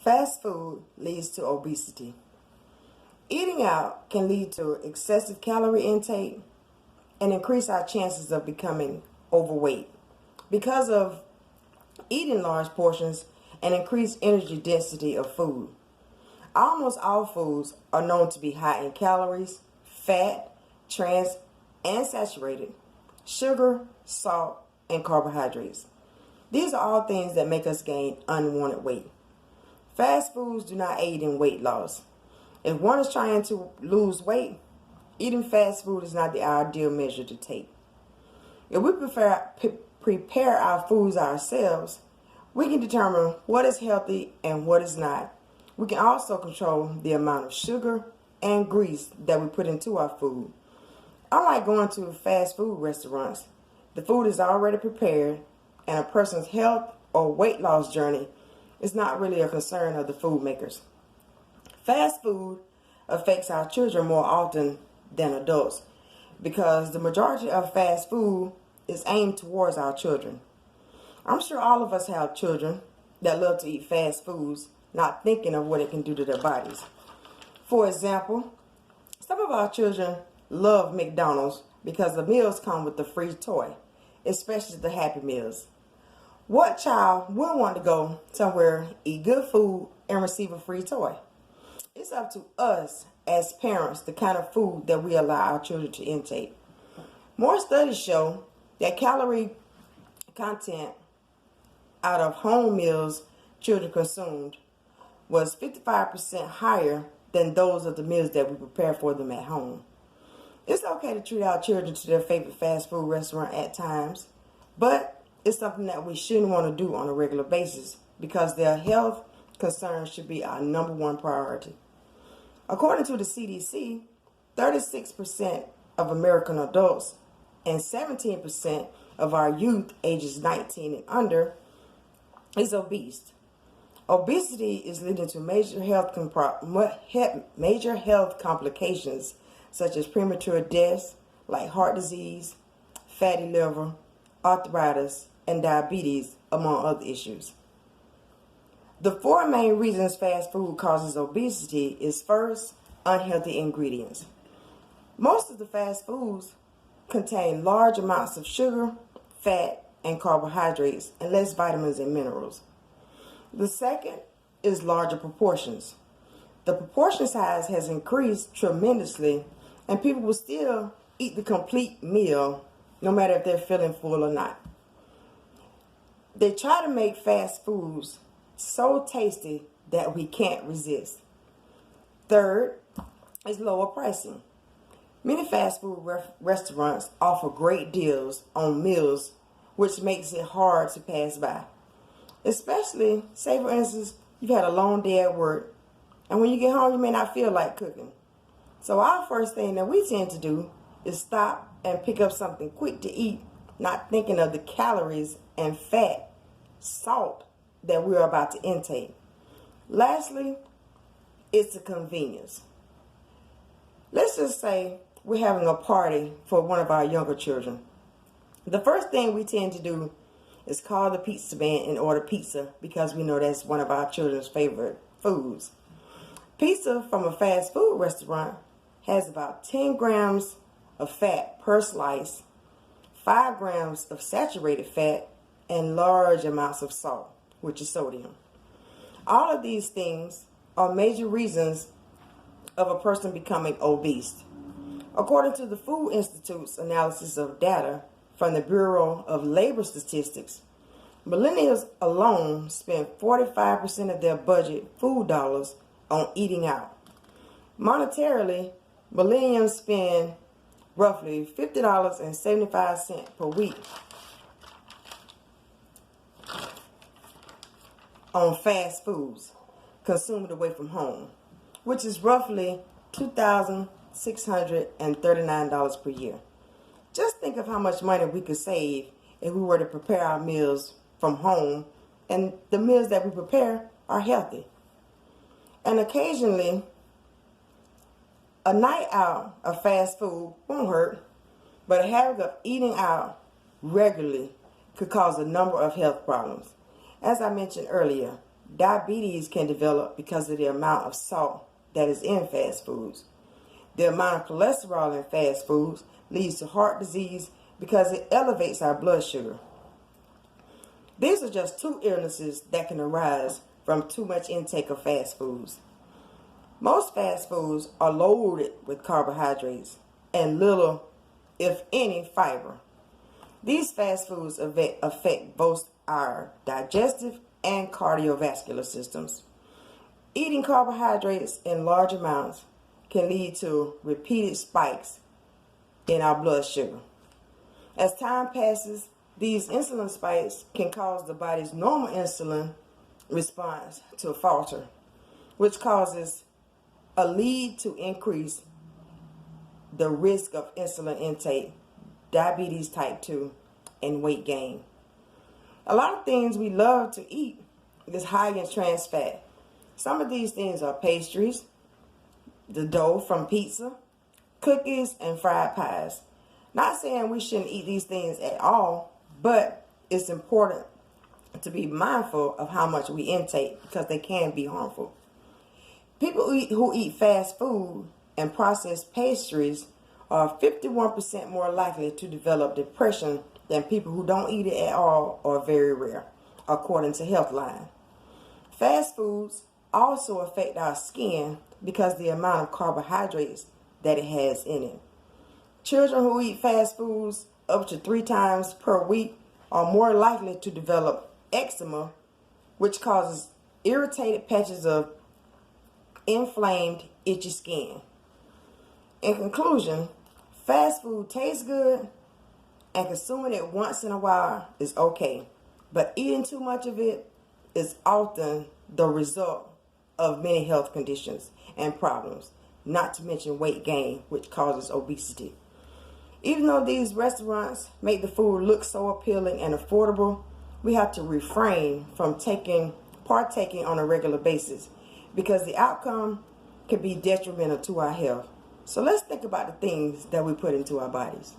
Fast food leads to obesity. Eating out can lead to excessive calorie intake and increase our chances of becoming overweight because of eating large portions and increased energy density of food. Almost all foods are known to be high in calories, fat, trans and saturated, sugar, salt, and carbohydrates. These are all things that make us gain unwanted weight. Fast foods do not aid in weight loss. If one is trying to lose weight, eating fast food is not the ideal measure to take. If we prepare our foods ourselves, we can determine what is healthy and what is not. We can also control the amount of sugar and grease that we put into our food. Unlike going to fast food restaurants, the food is already prepared and a person's health or weight loss journey is not really a concern of the food makers. Fast food affects our children more often than adults because the majority of fast food is aimed towards our children. I'm sure all of us have children that love to eat fast foods, not thinking of what it can do to their bodies. For example, some of our children love McDonald's because the meals come with a free toy, especially the Happy Meals. What child would want to go somewhere, eat good food, and receive a free toy? It's up to us as parents the kind of food that we allow our children to intake. More studies show that calorie content out of home meals children consumed was 55% higher than those of the meals that we prepare for them at home. It's okay to treat our children to their favorite fast food restaurant at times, but it's something that we shouldn't want to do on a regular basis because their health concerns should be our number one priority. According to the CDC, 36% of American adults and 17% of our youth ages 19 and under is obese. Obesity is leading to major health complications such as premature deaths like heart disease, fatty liver, arthritis, and diabetes, among other issues. The four main reasons fast food causes obesity is first, unhealthy ingredients. Most of the fast foods contain large amounts of sugar, fat, and carbohydrates, and less vitamins and minerals. The second is larger proportions. The proportion size has increased tremendously, and people will still eat the complete meal no matter if they're feeling full or not. They try to make fast foods so tasty that we can't resist. Third is lower pricing. Many fast food restaurants offer great deals on meals, which makes it hard to pass by. Especially, say for instance, you've had a long day at work, and when you get home, you may not feel like cooking. So our first thing that we tend to do is stop and pick up something quick to eat, not thinking of the calories and fat, salt that we're about to intake. Lastly, it's the convenience. Let's just say we're having a party for one of our younger children. The first thing we tend to do is call the pizza man and order pizza because we know that's one of our children's favorite foods. Pizza from a fast food restaurant has about 10 grams of fat per slice, 5 grams of saturated fat, and large amounts of salt, which is sodium. All of these things are major reasons of a person becoming obese. According to the Food Institute's analysis of data from the Bureau of Labor Statistics, millennials alone spend 45% of their budget food dollars on eating out. Monetarily, millennials spend roughly $50.75 per week on fast foods consumed away from home, which is roughly $2,639 per year. Just think of how much money we could save if we were to prepare our meals from home, and the meals that we prepare are healthy. And occasionally, a night out of fast food won't hurt, but a habit of eating out regularly could cause a number of health problems. As I mentioned earlier, diabetes can develop because of the amount of salt that is in fast foods. The amount of cholesterol in fast foods leads to heart disease because it elevates our blood sugar. These are just two illnesses that can arise from too much intake of fast foods. Most fast foods are loaded with carbohydrates and little, if any, fiber. These fast foods affect both our digestive and cardiovascular systems. Eating carbohydrates in large amounts can lead to repeated spikes in our blood sugar. As time passes, these insulin spikes can cause the body's normal insulin response to falter, which causes a lead to increase the risk of insulin intake, diabetes type 2, and weight gain. A lot of things we love to eat is high in trans fat. Some of these things are pastries, the dough from pizza, cookies, and fried pies. Not saying we shouldn't eat these things at all, but it's important to be mindful of how much we intake because they can be harmful. People who eat fast food and processed pastries are 51% more likely to develop depression than people who don't eat it at all or very rare, according to Healthline. Fast foods also affect our skin because of the amount of carbohydrates that it has in it. Children who eat fast foods up to 3 times per week are more likely to develop eczema, which causes irritated patches of inflamed, itchy skin. In conclusion, fast food tastes good and consuming it once in a while is okay, but eating too much of it is often the result of many health conditions and problems, not to mention weight gain, which causes obesity. Even though these restaurants make the food look so appealing and affordable, we have to refrain from partaking on a regular basis because the outcome can be detrimental to our health. So let's think about the things that we put into our bodies.